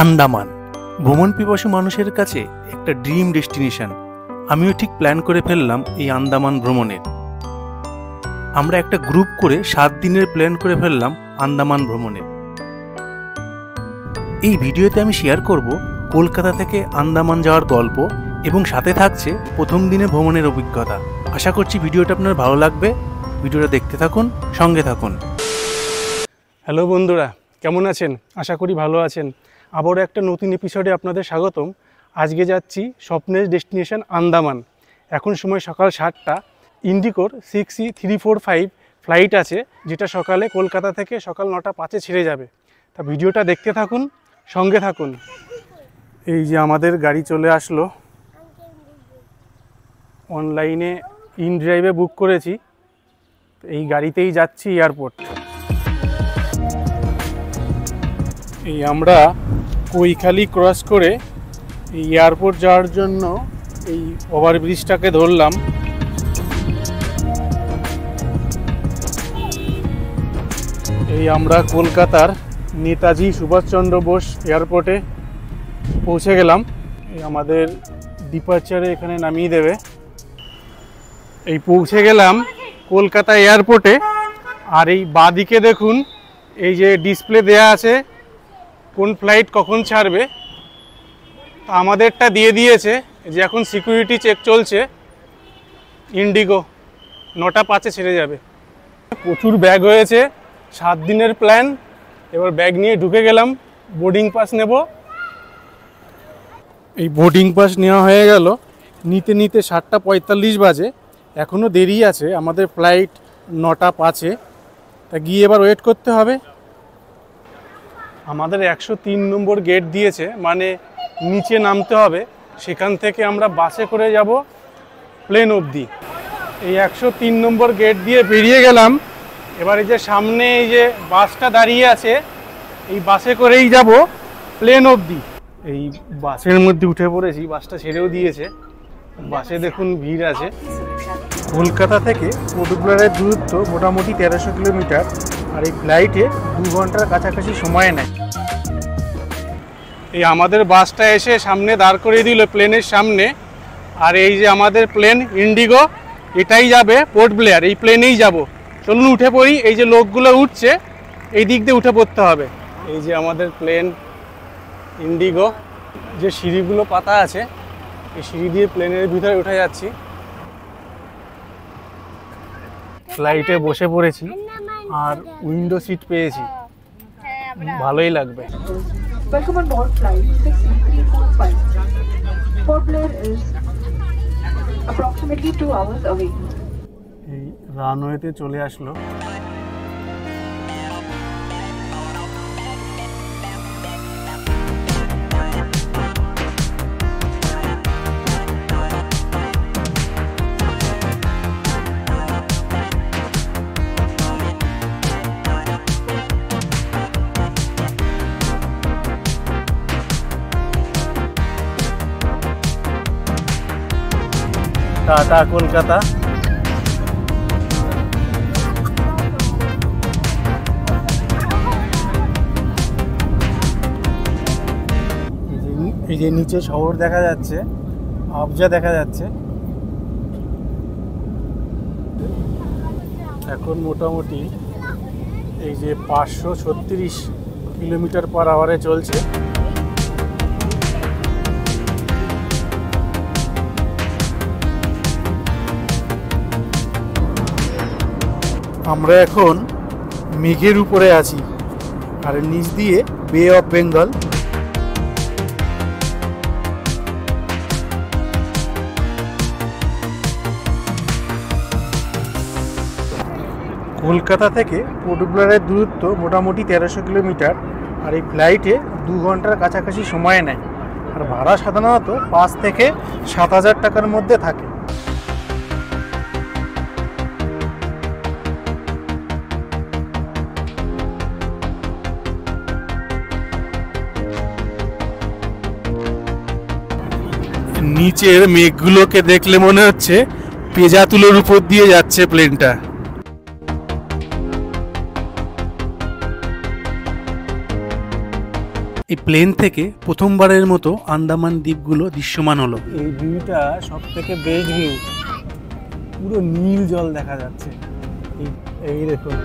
আন্দামান ভ্রমণ পিপাসু মানুষের কাছে একটা ড্রিম ডেস্টিনেশন। আমিও ঠিক প্ল্যান করে ফেললাম এই আন্দামান ভ্রমণের। আমরা একটা গ্রুপ করে 7 দিনের প্ল্যান করে ফেললাম আন্দামান ভ্রমণের। এই ভিডিওতে আমি শেয়ার করব কলকাতা থেকে আন্দামান যাওয়ার গল্প এবং সাথে থাকছে প্রথম দিনে ভ্রমণের অভিজ্ঞতা। আশা করছি ভিডিওটা আপনার ভালো লাগবে। ভিডিওটা দেখতে থাকুন, সঙ্গে থাকুন। হ্যালো বন্ধুরা, কেমন আছেন? আশা করি ভালো আছেন। আবারও একটা নতুন এপিসোডে আপনাদের স্বাগতম। আজকে যাচ্ছি স্বপ্নের ডেস্টিনেশন আন্দামান। এখন সময় সকাল 7টা। ইন্ডিগোর 6E345 ফ্লাইট আছে, যেটা সকালে কলকাতা থেকে সকাল 9:05 ছেড়ে যাবে। তা ভিডিওটা দেখতে থাকুন, সঙ্গে থাকুন। এই যে আমাদের গাড়ি চলে আসলো। অনলাইনে ইনড্রাইভে বুক করেছি। এই গাড়িতেই যাচ্ছি এয়ারপোর্ট। এই আমরা কৈখালি ক্রস করে এই এয়ারপোর্ট যাওয়ার জন্য এই ওভারব্রিজটাকে ধরলাম। এই আমরা কলকাতার নেতাজি সুভাষচন্দ্র বোস এয়ারপোর্টে পৌঁছে গেলাম। এই আমাদের ডিপার্চারে এখানে নামিয়ে দেবে। এই পৌঁছে গেলাম কলকাতা এয়ারপোর্টে। আর এই বাঁদিকে দেখুন, এই যে ডিসপ্লে দেয়া আছে কোন ফ্লাইট কখন ছাড়বে। আমাদেরটা দিয়ে দিয়েছে যে এখন সিকিউরিটি চেক চলছে। ইন্ডিগো 9:05 ছেড়ে যাবে। প্রচুর ব্যাগ হয়েছে, 7 দিনের প্ল্যান। এবার ব্যাগ নিয়ে ঢুকে গেলাম। বোর্ডিং পাস নেব। এই বোর্ডিং পাস নেওয়া হয়ে গেল। নিতে নিতে 7:45 বাজে। এখনও দেরি আছে, আমাদের ফ্লাইট 9:05। তা গিয়ে এবার ওয়েট করতে হবে। আমাদের 103 নম্বর গেট দিয়েছে, মানে নিচে নামতে হবে। সেখান থেকে আমরা বাসে করে যাব প্লেন অবধি। এই 103 নম্বর গেট দিয়ে বেরিয়ে গেলাম। এবার এই যে সামনে এই যে বাসটা দাঁড়িয়ে আছে, এই বাসে করেই যাব প্লেন অবধি। এই বাসের মধ্যে উঠে পড়েছি, বাসটা ছেড়েও দিয়েছে। বাসে দেখুন ভিড় আছে। কলকাতা থেকে পর্টিকুলারের দূরত্ব মোটামুটি 1300 কিলোমিটার। আর এই ফ্লাইটে 2 ঘন্টার কাছাকাছি সময় নেয়। এই আমাদের বাসটা এসে সামনে দাঁড় করিয়ে দিল প্লেনের সামনে। আর এই যে আমাদের প্লেন ইন্ডিগো, এটাই যাবে পোর্ট ব্লেয়ার। এই প্লেনেই যাব। চলুন উঠে পড়ি। এই যে লোকগুলো উঠছে, এই দিক দিয়ে উঠে পড়তে হবে। এই যে আমাদের প্লেন ইন্ডিগো, যে সিঁড়িগুলো পাতা আছে, এই সিঁড়ি দিয়ে প্লেনের ভিতরে উঠে যাচ্ছি। ফ্লাইটে বসে পড়েছি আর উইন্ডো সিট পেয়েছি, ভালোই লাগবে। Welcome on board flight 6E345. Port Blair is approximately 2 hours away. এই রানওয়েতে চলে আসলো। টাটা কলকাতা। এই যে নিচে শহর দেখা যাচ্ছে, আবজা দেখা যাচ্ছে। এখন মোটামুটি এই যে 536 কিলোমিটার পার আওয়ারে চলছে। আমরা এখন মেঘের উপরে আছি, আর নিচ দিয়ে বে অফ বেঙ্গল। কলকাতা থেকে পর্টিকুলারের দূরত্ব মোটামুটি 1300 কিলোমিটার। আর এই ফ্লাইটে 2 ঘন্টার কাছাকাছি সময় নেয়। আর ভাড়া সাধারণত 5 থেকে 7,000 টাকার মধ্যে থাকে। নিচের মেঘগুলোকে দেখলে মনে হচ্ছে পেজা তুলোর উপর দিয়ে যাচ্ছে প্লেনটা। এই প্লেন থেকে প্রথমবারের মতো আন্দামান দ্বীপগুলো দৃশ্যমান হলো। এই ভিউটা সব থেকে বেস্ট ভিউ, পুরো নীল জল দেখা যাচ্ছে। এই দেখুন,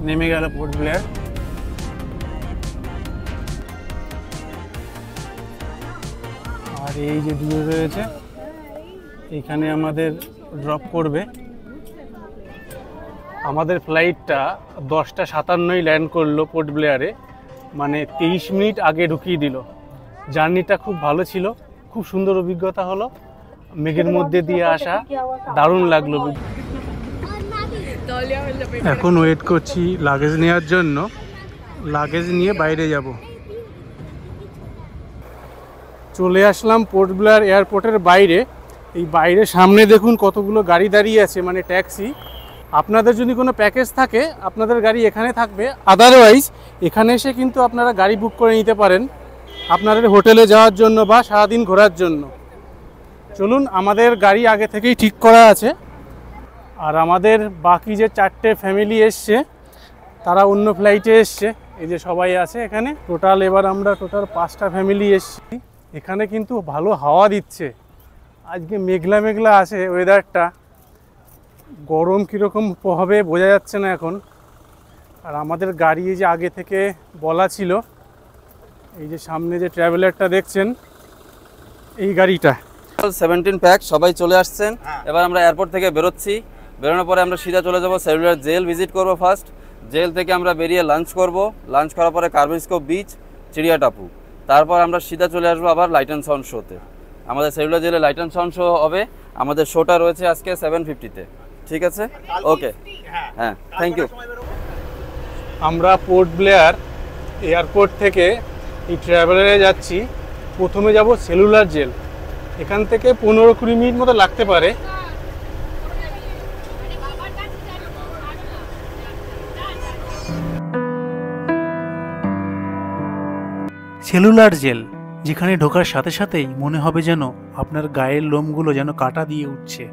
নেমে গেল পোর্ট ব্লেয়ার। আর এই যে দূরে রয়েছে, এখানে আমাদের ড্রপ করবে। আমাদের ফ্লাইটটা 10:57 ল্যান্ড করলো পোর্ট ব্লেয়ারে, মানে 23 মিনিট আগে ঢুকিয়ে দিল। জার্নিটা খুব ভালো ছিল, খুব সুন্দর অভিজ্ঞতা হলো। মেঘের মধ্যে দিয়ে আসা দারুণ লাগলো। এখন ওয়েট করছি লাগেজ নেওয়ার জন্য, লাগেজ নিয়ে বাইরে যাব। চলে আসলাম পোর্ট ব্লেয়ার এয়ারপোর্টের বাইরে। এই বাইরে সামনে দেখুন কতগুলো গাড়ি দাঁড়িয়ে আছে, মানে ট্যাক্সি। আপনাদের যদি কোনো প্যাকেজ থাকে আপনাদের গাড়ি এখানে থাকবে, আদারওয়াইজ এখানে এসে কিন্তু আপনারা গাড়ি বুক করে নিতে পারেন আপনাদের হোটেলে যাওয়ার জন্য বা সারাদিন ঘোরার জন্য। চলুন, আমাদের গাড়ি আগে থেকেই ঠিক করা আছে। আর আমাদের বাকি যে 4টে ফ্যামিলি এসছে তারা অন্য ফ্লাইটে এসছে। এই যে সবাই আছে এখানে, টোটাল এবার আমরা 5টা ফ্যামিলি এসছি। এখানে কিন্তু ভালো হাওয়া দিচ্ছে, আজকে মেঘলা মেঘলা আছে ওয়েদারটা। গরম কীরকম হবে বোঝা যাচ্ছে না এখন। আর আমাদের গাড়ি এই যে আগে থেকে বলা ছিল, এই যে সামনে যে ট্রাভেলারটা দেখছেন, এই গাড়িটা 17 প্যাক সবাই চলে আসছেন। এবার আমরা এয়ারপোর্ট থেকে বেরোচ্ছি। বেরোনোর পরে আমরা সিধা চলে যাব সেলুলার জেল ভিজিট করব। ফার্স্ট জেল থেকে আমরা বেরিয়ে লাঞ্চ করব। লাঞ্চ করার পরে কার্বিস্কো বিচ, চিড়িয়া টাপু। তারপর আমরা সিধা চলে আসবো আবার লাইট অ্যান্ড সাউন্ড শোতে। আমাদের সেলুলার জেলে লাইট অ্যান্ড সাউন্ড শো হবে। আমাদের শোটা রয়েছে আজকে 7:50-তে। ঠিক আছে, ওকে, হ্যাঁ, থ্যাংক ইউ। আমরা পোর্ট ব্লেয়ার এয়ারপোর্ট থেকে এই ট্রাভেলারে যাচ্ছি। প্রথমে যাব সেলুলার জেল, এখান থেকে 15-20 মিনিট মতো লাগতে পারে। সেলুলার জেল, যেখানে ঢোকার সাথে সাথেই মনে হবে যেন আপনার গায়ের লোমগুলো যেন কাটা দিয়ে উঠছে।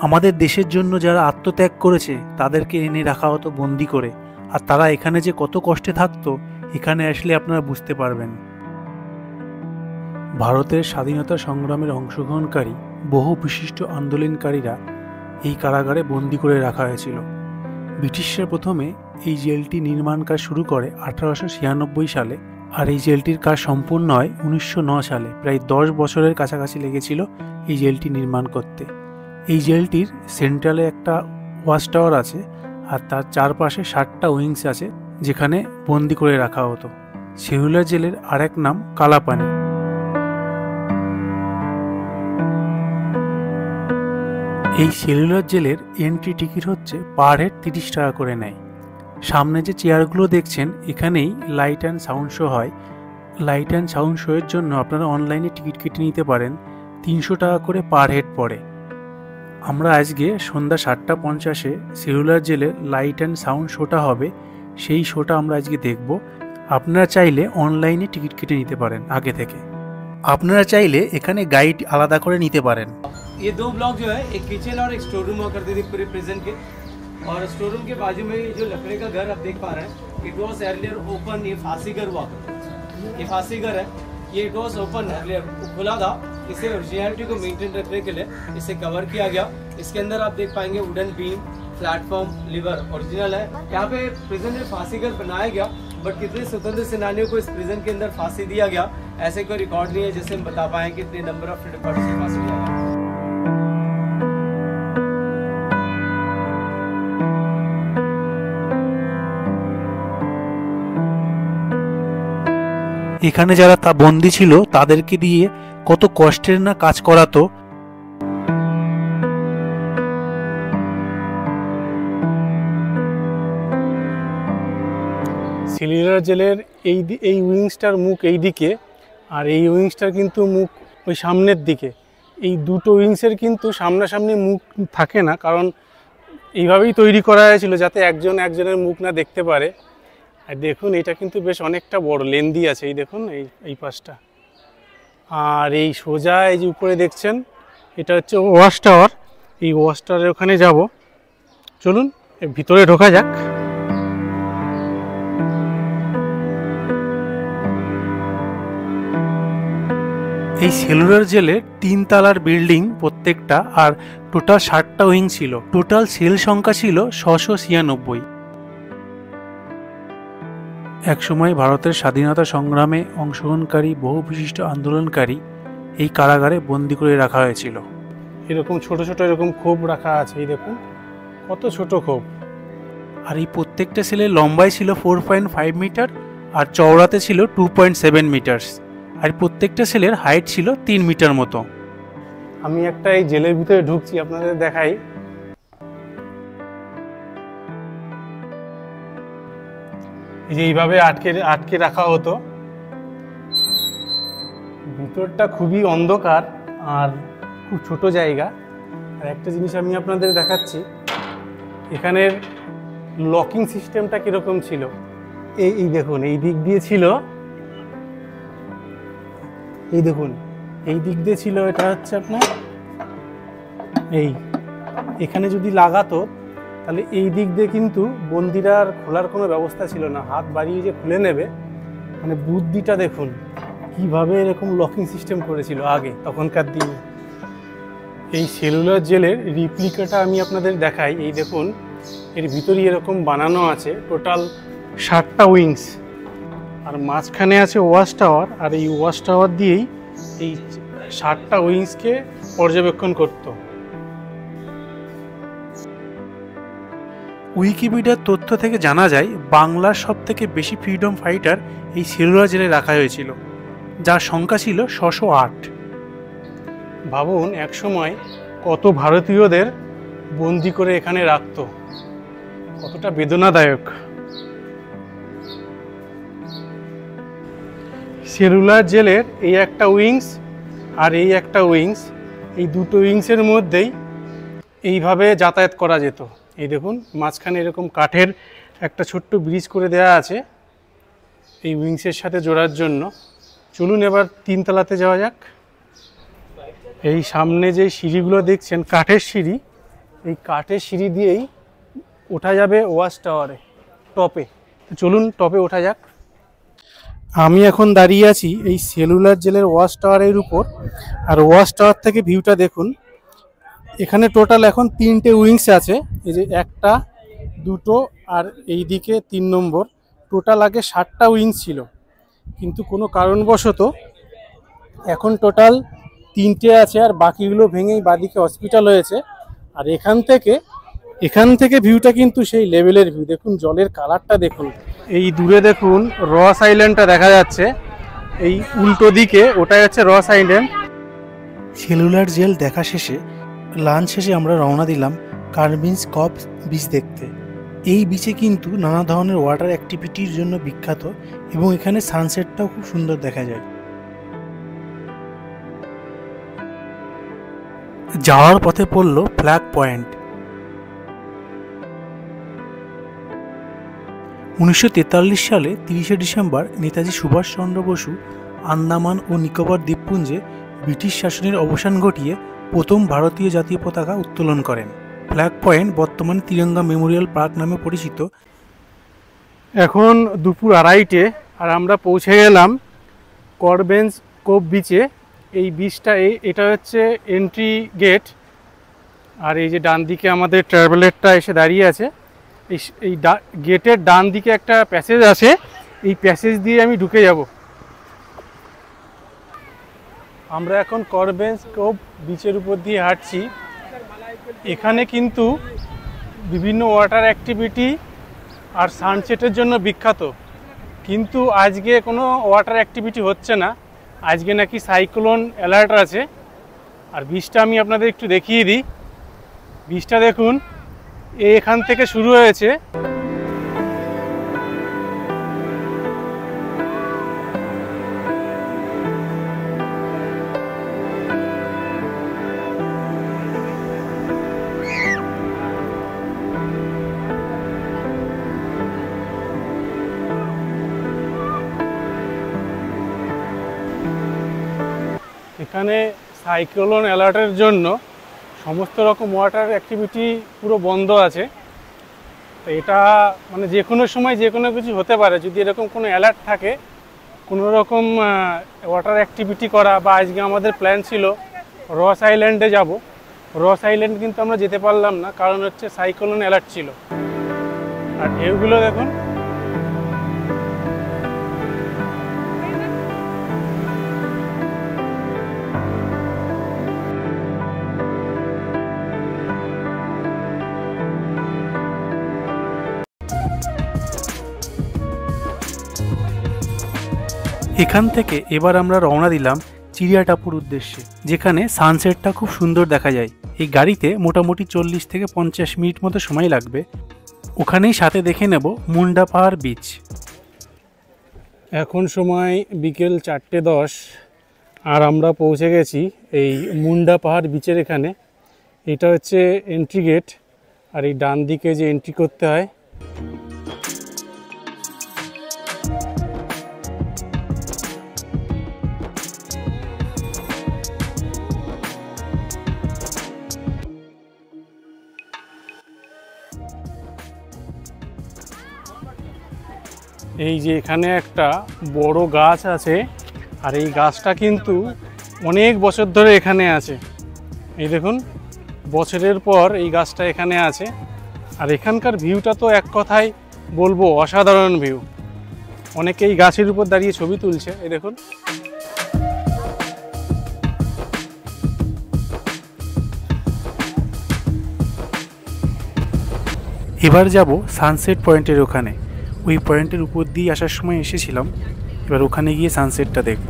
আমাদের দেশের জন্য যারা আত্মত্যাগ করেছে তাদেরকে এনে রাখা হতো বন্দি করে, আর তারা এখানে যে কত কষ্টে থাকতো এখানে আসলে আপনারা বুঝতে পারবেন। ভারতের স্বাধীনতা সংগ্রামের অংশগ্রহণকারী বহু বিশিষ্ট আন্দোলনকারীরা এই কারাগারে বন্দি করে রাখা হয়েছিল। ব্রিটিশরা প্রথমে এই জেলটি নির্মাণ কাজ শুরু করে 1896 সালে, আর এই জেলটির কাজ সম্পূর্ণ হয় 1909 সালে। প্রায় 10 বছরের কাছাকাছি লেগেছিল এই জেলটি নির্মাণ করতে। এই জেলটির সেন্ট্রালে একটা ওয়াচ টাওয়ার আছে, আর তার চারপাশে 7টা উইংস আছে যেখানে বন্দি করে রাখা হতো। সেলুলার জেলের আরেক নাম কালাপানি। এই সেলুলার জেলের এন্ট্রি টিকিট হচ্ছে পার হেড 30 টাকা করে নেয়। সামনে যে চেয়ারগুলো দেখছেন এখানেই লাইট অ্যান্ড সাউন্ড শো হয়। লাইট অ্যান্ড সাউন্ড শো এর জন্য আপনারা অনলাইনে টিকিট কেটে নিতে পারেন, 300 টাকা করে পার হেড পড়ে। আমরা আজকে সন্ধ্যা 7:50-এ সেলুলার জেলে লাইট অ্যান্ড সাউন্ড শোটা হবে, সেই শোটা আমরা আজকে দেখব। আপনারা চাইলে অনলাইনে টিকিট কেটে নিতে পারেন আগে থেকে। আপনারা চাইলে এখানে গাইড আলাদা করে নিতে পারেন। ये 2 ब्लॉक जो है, एक किचन और एक स्टोर रूम हुआ करते थे पूरे प्रिजन के। और स्टोर रूम के बाजू में जो लकड़े का घर आप देख पा रहे हैं, इट वाज अर्लियर ओपन। ये फांसी घर हुआ करता था, ये फांसी घर है। ये इट वाज ओपन अर्लियर, खुला था। इसे ओरिजिनलिटी को मेंटेन रखने के लिए इसे कवर किया गया। इसके अंदर आप देख पाएंगे wooden beam, platform, liver original है। यहाँ पे प्रिजन में फांसी घर बनाया गया, बट कितने स्वतंत्र सेनानियों को इस प्रिजन के अंदर फांसी दिया गया ऐसे कोई रिकॉर्ड नहीं है जिससे हम बता पाएं कि इतने नंबर ऑफ फ्रीडम फाइटर्स को फांसी दिया गया। এখানে যারা তা বন্দী ছিল তাদেরকে দিয়ে কত কষ্টের না কাজ করাতো। সেলুলার জেলের এই উইংসটার মুখ এই দিকে, আর এই উইংসটার কিন্তু মুখ ওই সামনের দিকে। এই দুটো উইংসের কিন্তু সামনাসামনি মুখ থাকে না, কারণ এইভাবেই তৈরি করা হয়েছিল যাতে একজন একজনের মুখ না দেখতে পারে। আর দেখুন এটা কিন্তু বেশ অনেকটা বড় লেন্দি আছে, এই দেখুন এই পাশটা। আর এই সোজা এই যে উপরে দেখছেন এটা হচ্ছে ওয়াচ টাওয়ার। এই ওয়াচ টাওয়ারের ওখানে যাব, চলুন ভিতরে ঢোকা যাক। এই সেলুলার জেলের 3 তলার বিল্ডিং প্রত্যেকটা, আর টোটাল 60টা উইং ছিল। টোটাল সেল সংখ্যা ছিল 696। একসময় ভারতের স্বাধীনতা সংগ্রামে অংশগ্রহণকারী বহু বিশিষ্ট আন্দোলনকারী এই কারাগারে বন্দি করে রাখা হয়েছিল। এরকম ছোট ছোট এরকম খোপ রাখা আছে, এই দেখুন কত ছোট খোপ। আর এই প্রত্যেকটা সেলের লম্বাই ছিল 4.5 মিটার আর চওড়াতে ছিল 2.7 মিটার্স। আর প্রত্যেকটা সেলের হাইট ছিল 3 মিটার মতো। আমি একটা এই জেলের ভিতরে ঢুকছি, আপনাদের দেখাই। এই যে এইভাবে আটকে রাখা হতো। ভিতরটা খুবই অন্ধকার আর খুব ছোট জায়গা। আর একটা জিনিস আমি আপনাদের দেখাচ্ছি, এখানের লকিং সিস্টেমটা কিরকম ছিল। এই দেখুন এই দিক দিয়ে ছিল, এই দেখুন এই দিক দিয়ে ছিল, এটা হচ্ছে আপনার এখানে যদি লাগাতো তাহলে এই দিক দিয়ে কিন্তু বন্দিরা আর খোলার কোনো ব্যবস্থা ছিল না, হাত বাড়িয়ে যে খুলে নেবে। মানে বুদ্ধিটা দেখুন কিভাবে এরকম লকিং সিস্টেম করেছিল আগে তখনকার দিনে। এই সেলুলার জেলের রিপ্লিকাটা আমি আপনাদের দেখাই। এই দেখুন এর ভিতরেই এরকম বানানো আছে টোটাল 60টা উইংস, আর মাঝখানে আছে ওয়াচ টাওয়ার। আর এই ওয়াচ টাওয়ার দিয়েই এই 60টা উইংসকে পর্যবেক্ষণ করত। উইকিপিডিয়ার তথ্য থেকে জানা যায় বাংলার সবথেকে বেশি ফ্রিডম ফাইটার এই সেলুলার জেলে রাখা হয়েছিল, যার সংখ্যা ছিল 608। ভাবুন একসময় কত ভারতীয়দের বন্দি করে এখানে রাখতো, কতটা বেদনাদায়ক। সেলুলার জেলের এই একটা উইংস আর এই একটা উইংস, এই দুটো উইংসের মধ্যেই এইভাবে যাতায়াত করা যেত। এই দেখুন মাঝখানে এরকম কাঠের একটা ছোট্ট ব্রিজ করে দেওয়া আছে এই উইংসের সাথে জোড়ার জন্য। চলুন এবার 3 তলাতে যাওয়া যাক। এই সামনে যে সিঁড়িগুলো দেখছেন কাঠের সিঁড়ি, এই কাঠের সিঁড়ি দিয়েই ওঠা যাবে ওয়াচ টাওয়ারে টপে। চলুন টপে ওঠা যাক। আমি এখন দাঁড়িয়ে আছি এই সেলুলার জেলের ওয়াচ টাওয়ারের উপর। আর ওয়াচ টাওয়ার থেকে ভিউটা দেখুন। এখানে টোটাল এখন 3টে উইংস আছে, এই যে 1টা 2টো আর এই দিকে 3 নম্বর। টোটাল আগে 60টা উইংস ছিল, কিন্তু কোনো কারণবশত এখন টোটাল 3টে আছে, আর বাকিগুলো ভেঙেই বাদিকে হসপিটাল হয়েছে। আর এখান থেকে ভিউটা কিন্তু সেই লেভেলের ভিউ। দেখুন জলের কালারটা দেখুন। এই দূরে দেখুন রস আইল্যান্ডটা দেখা যাচ্ছে, এই উল্টো দিকে ওটাই হচ্ছে রস আইল্যান্ড। সেলুলার জেল দেখা শেষে লাঞ্চ শেষে আমরা রওনা দিলাম কার্বিনস কভ বিচ দেখতে। এই বিচে কিন্তু নানা ধরনের ওয়াটার অ্যাক্টিভিটির জন্য বিখ্যাত এবং এখানে সানসেটটাও খুব সুন্দর দেখা যায়। যাওয়ার পথে পড়ল ফ্ল্যাগ পয়েন্ট। 1943 সালে 30শে ডিসেম্বর নেতাজি সুভাষচন্দ্র বসু আন্দামান ও নিকোবর দ্বীপপুঞ্জে ব্রিটিশ শাসনের অবসান ঘটিয়ে প্রথম ভারতীয় জাতীয় পতাকা উত্তোলন করেন। ফ্ল্যাগ পয়েন্ট বর্তমানে তিরঙ্গা মেমোরিয়াল পার্ক নামে পরিচিত। এখন দুপুর 2:30 আর আমরা পৌঁছে গেলাম কার্বিনস কোভ বিচে। এই বিচটা এটা হচ্ছে এন্ট্রি গেট। আর এই যে ডান দিকে আমাদের ট্রাভেলারটা এসে দাঁড়িয়ে আছে, এই গেটের ডান দিকে একটা প্যাসেজ আছে, এই প্যাসেজ দিয়ে আমি ঢুকে যাব। আমরা এখন কার্বিনস কোভ বিচের উপর দিয়ে হাঁটছি। এখানে কিন্তু বিভিন্ন ওয়াটার অ্যাক্টিভিটি আর সানসেটের জন্য বিখ্যাত, কিন্তু আজকে কোনো ওয়াটার অ্যাক্টিভিটি হচ্ছে না। আজকে নাকি সাইক্লোন অ্যালার্ট আছে। আর বিচটা আমি আপনাদের একটু দেখিয়ে দিই। বিচটা দেখুন এখান থেকে শুরু হয়েছে, এখানে সাইক্লোন অ্যালার্টের জন্য সমস্ত রকম ওয়াটার অ্যাক্টিভিটি পুরো বন্ধ আছে। তো এটা মানে যে কোনো সময় যে কোনো কিছু হতে পারে। যদি এরকম কোনো অ্যালার্ট থাকে, কোনো রকম ওয়াটার অ্যাক্টিভিটি করা, বা আজকে আমাদের প্ল্যান ছিল রস আইল্যান্ডে যাব, রস আইল্যান্ড কিন্তু আমরা যেতে পারলাম না, কারণ হচ্ছে সাইক্লোন অ্যালার্ট ছিল। আর ঢেউগুলো দেখুন, এখান থেকে এবার আমরা রওনা দিলাম চিড়িয়া টাপুর উদ্দেশ্যে, যেখানে সানসেটটা খুব সুন্দর দেখা যায়। এই গাড়িতে মোটামুটি 40 থেকে 50 মিনিট মতো সময় লাগবে। ওখানেই সাথে দেখে নেব মুন্ডা পাহাড় বিচ। এখন সময় বিকেল 4:10 আর আমরা পৌঁছে গেছি এই মুন্ডা পাহাড় বিচের এখানে। এটা হচ্ছে এন্ট্রি গেট, আর এই ডান দিকে যে এন্ট্রি করতে হয়। এই যে এখানে একটা বড় গাছ আছে, আর এই গাছটা কিন্তু অনেক বছর ধরে এখানে আছে। এই দেখুন, বছরের পর এই গাছটা এখানে আছে। আর এখানকার ভিউটা তো এক কথায় বলবো অসাধারণ ভিউ। অনেকে এই গাছের উপর দাঁড়িয়ে ছবি তুলছে। এই দেখুন, এবার যাব সানসেট পয়েন্টের ওখানে। ওই পয়েন্টের উপর দিয়ে আসার সময় এসেছিলাম, এবার ওখানে গিয়ে সানসেটটা দেখব।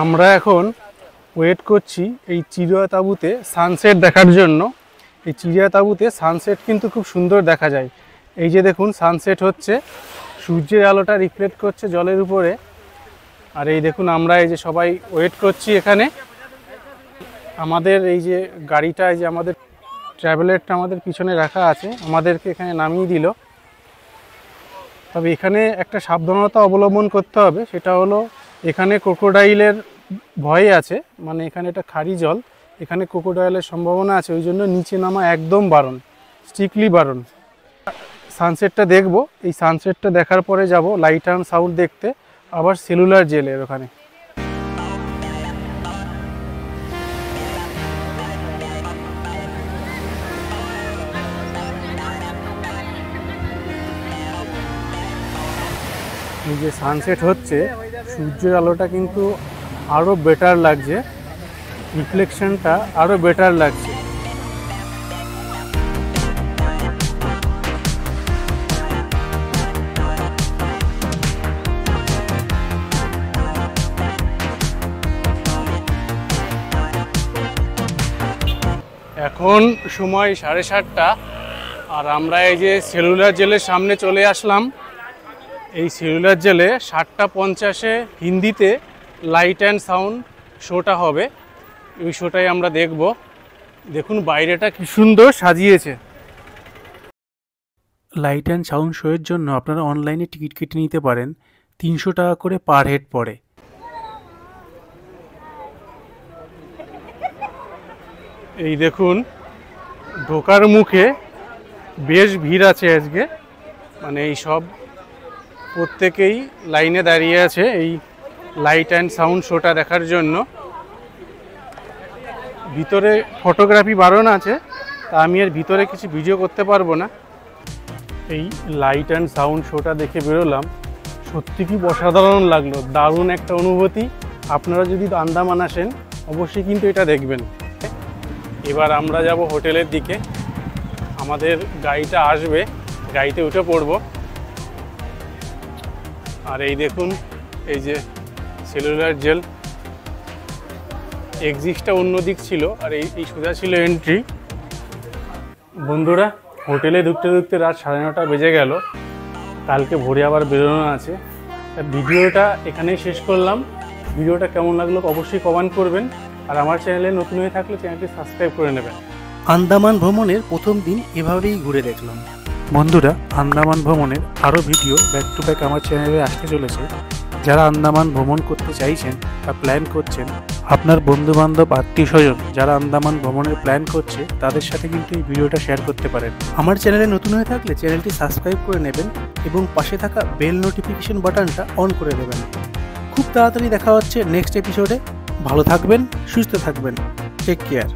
আমরা এখন ওয়েট করছি এই চিড়িয়া তাঁবুতে সানসেট দেখার জন্য। এই চিড়িয়া তাঁবুতে সানসেট কিন্তু খুব সুন্দর দেখা যায়। এই যে দেখুন, সানসেট হচ্ছে, সূর্যের আলোটা রিফ্লেক্ট করছে জলের উপরে। আর এই দেখুন, আমরা এই যে সবাই ওয়েট করছি এখানে। আমাদের এই যে গাড়িটা, এই যে আমাদের ট্রাভেলারটা আমাদের পিছনে রাখা আছে, আমাদেরকে এখানে নামিয়ে দিল। তবে এখানে একটা সাবধানতা অবলম্বন করতে হবে, সেটা হলো এখানে ক্রোকোডাইলের ভয় আছে। মানে এখানে এটা খারি জল, এখানে ক্রোকোডাইলের সম্ভাবনা আছে, ওই জন্য নিচে নামা একদম বারণ, স্ট্রিক্টলি বারণ। সানসেটটা দেখব, এই সানসেটটা দেখার পরে যাব লাইট অ্যান্ড সাউন্ড দেখতে আবার সেলুলার জেলের ওখানে। এই যে সানসেট হচ্ছে, সূর্যের আলোটা কিন্তু আরও বেটার লাগছে, রিফ্লেকশনটা আরও বেটার লাগছে। এখন সময় 7:30, আর আমরা এই যে সেলুলার জেলের সামনে চলে আসলাম। এই সেলুলার জেলে 7:50 হিন্দিতে লাইট অ্যান্ড সাউন্ড শোটা হবে। ওই শোটাই আমরা দেখব। দেখুন বাইরেটা কি সুন্দর সাজিয়েছে। লাইট অ্যান্ড সাউন্ড শোয়ের জন্য আপনারা অনলাইনে টিকিট কেটে নিতে পারেন। 300 টাকা করে পার হেড পড়ে। এই দেখুন, ঢোকার মুখে বেশ ভিড় আছে আজকে। মানে এই সব প্রত্যেকেই লাইনে দাঁড়িয়ে আছে এই লাইট অ্যান্ড সাউন্ড শোটা দেখার জন্য। ভিতরে ফটোগ্রাফি বারণ আছে, তা আমি এর ভিতরে কিছু ভিডিও করতে পারবো না। এই লাইট অ্যান্ড সাউন্ড শোটা দেখে বেরোলাম, সত্যি কি অসাধারণ লাগলো, দারুণ একটা অনুভূতি। আপনারা যদি আন্দামান আসেন অবশ্যই কিন্তু এটা দেখবেন। এবার আমরা যাব হোটেলের দিকে। আমাদের গাড়িটা আসবে, গাড়িতে উঠে পড়ব। আর এই দেখুন, এই যে সেলুলার জেল, এক্সিটটা অন্য দিক ছিল, আর এই সোজা ছিল এন্ট্রি। বন্ধুরা, হোটেলে ঢুকতে ঢুকতে রাত 9:30 বেজে গেল। কালকে ভোরে আবার বেরোনো আছে। ভিডিওটা এখানেই শেষ করলাম। ভিডিওটা কেমন লাগলো অবশ্যই কমেন্ট করবেন, আর আমার চ্যানেলে নতুন হয়ে থাকলে চ্যানেলটি সাবস্ক্রাইব করে নেবেন। আন্দামান ভ্রমণের প্রথম দিন এভাবেই ঘুরে দেখলাম। বন্ধুরা, আন্দামান ভ্রমণের আরও ভিডিও ব্যাক টু ব্যাক আমার চ্যানেলে আসতে চলেছে। যারা আন্দামান ভ্রমণ করতে চাইছেন বা প্ল্যান করছেন, আপনার বন্ধুবান্ধব আত্মীয় স্বজন যারা আন্দামান ভ্রমণের প্ল্যান করছে তাদের সাথে কিন্তু এই ভিডিওটা শেয়ার করতে পারেন। আমার চ্যানেলে নতুন হয়ে থাকলে চ্যানেলটি সাবস্ক্রাইব করে নেবেন এবং পাশে থাকা বেল নোটিফিকেশন বাটনটা অন করে দেবেন। খুব তাড়াতাড়ি দেখা হচ্ছে নেক্সট এপিসোডে। ভালো থাকবেন, সুস্থ থাকবেন, টেক কেয়ার।